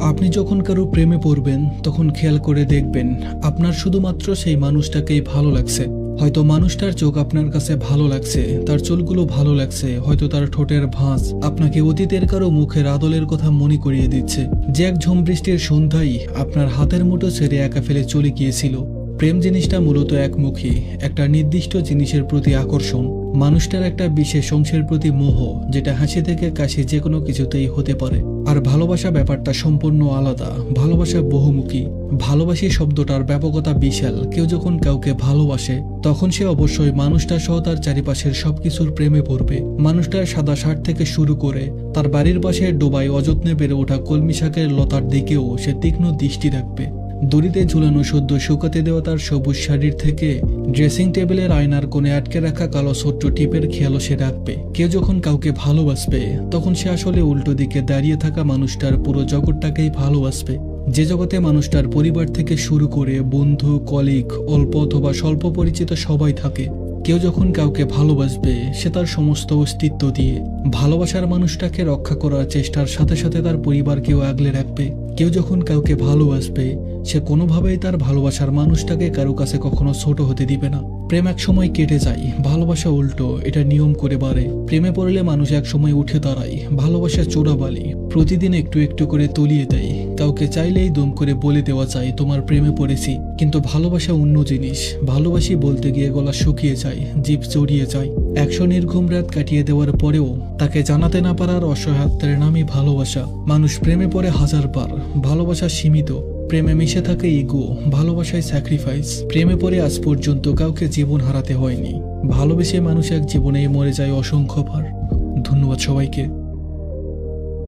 আপনি যখন কারো প্রেমে পড়বেন তখন খেয়াল করে দেখবেন আপনার শুধুমাত্র সেই মানুষটাকেই ভালো লাগছে। হয়তো মানুষটার চোখ আপনার কাছে ভালো লাগছে, তার চুলগুলো ভালো লাগছে, হয়তো তার ঠোঁটের ভাঁজ আপনাকে অতীতের কারো মুখের আদলের কথা মনে করিয়ে দিচ্ছে, যে এক ঝুম বৃষ্টির সন্ধ্যায় আপনার হাতের মুঠো ছেড়ে একা ফেলে চলে গিয়েছিল। প্রেম জিনিসটা মূলত একমুখী, একটা নির্দিষ্ট জিনিসের প্রতি আকর্ষণ, মানুষটার একটা বিশেষ অংশের প্রতি মোহ, যেটা হাসি থেকে কাশি যে কোনো কিছুতেই হতে পারে। আর ভালোবাসা ব্যাপারটা সম্পূর্ণ আলাদা। ভালোবাসা বহুমুখী। ভালোবাসি শব্দটার ব্যাপকতা বিশাল। কেউ যখন কাউকে ভালোবাসে তখন সে অবশ্যই মানুষটা সহ তার চারিপাশের সবকিছুর প্রেমে পড়বে। মানুষটার সাদা শার্ট থেকে শুরু করে তার বাড়ির পাশে ডোবায় অযত্নে বেড়ে ওঠা কলমি শাকের লতার দিকেও সে তীক্ষ্ণ দৃষ্টি রাখবে। দড়িতে ঝুলানো সদ্য শুকাতে দেওয়া তার সবুজ শাড়ির থেকে ড্রেসিং টেবিলের আয়নার কোণে আটকে রাখা কালো ছোট্ট টিপের খেয়ালও সে রাখবে। কেউ যখন কাউকে ভালোবাসবে তখন সে আসলে উল্টো দিকে দাঁড়িয়ে থাকা মানুষটার পুরো জগৎটাকেই ভালোবাসবে। যে জগতে মানুষটার পরিবার থেকে শুরু করে বন্ধু, কলিগ, অল্প অথবা স্বল্প পরিচিত সবাই থাকে। কেউ যখন কাউকে ভালোবাসবে সে তার সমস্ত অস্তিত্ব দিয়ে ভালোবাসার মানুষটাকে রক্ষা করার চেষ্টার সাথে সাথে তার পরিবারকেও আগলে রাখবে। কেউ যখন কাউকে ভালোবাসবে সে কোনোভাবেই তার ভালোবাসার মানুষটাকে কারো কাছে কখনো ছোট হতে দিবে না। প্রেম এক সময় কেটে যায়, ভালোবাসা উল্টো, এটা নিয়ম করে বাড়ে। প্রেমে পড়লে মানুষ এক সময় উঠে দাঁড়ায়। ভালোবাসা চোরাবালি, প্রতিদিন একটু একটু করে তলিয়ে দেয়। কাউকে চাইলেই দম করে বলে দেওয়া যায় তোমার প্রেমে পড়েছি। কিন্তু ভালোবাসা অন্য জিনিস। ভালোবাসি বলতে গিয়ে গলা শুকিয়ে যায়, জিভ জড়িয়ে যায়। 100 নির্ঘুম রাত কাটিয়ে দেওয়ার পরেও তাকে জানাতে না পারার অসহায়ত্বের নামই ভালোবাসা। মানুষ প্রেমে পড়ে 1000 বার। ভালোবাসা সীমিত। প্রেমে মিশে থাকে ইগো, ভালোবাসায় স্যাক্রিফাইস। প্রেমে পড়ে আজ পর্যন্ত কাউকে জীবন হারাতে হয়নি। ভালোবেসে মানুষ এক জীবনেই মরে যায় অসংখ্যবার। ধন্যবাদ সবাইকে।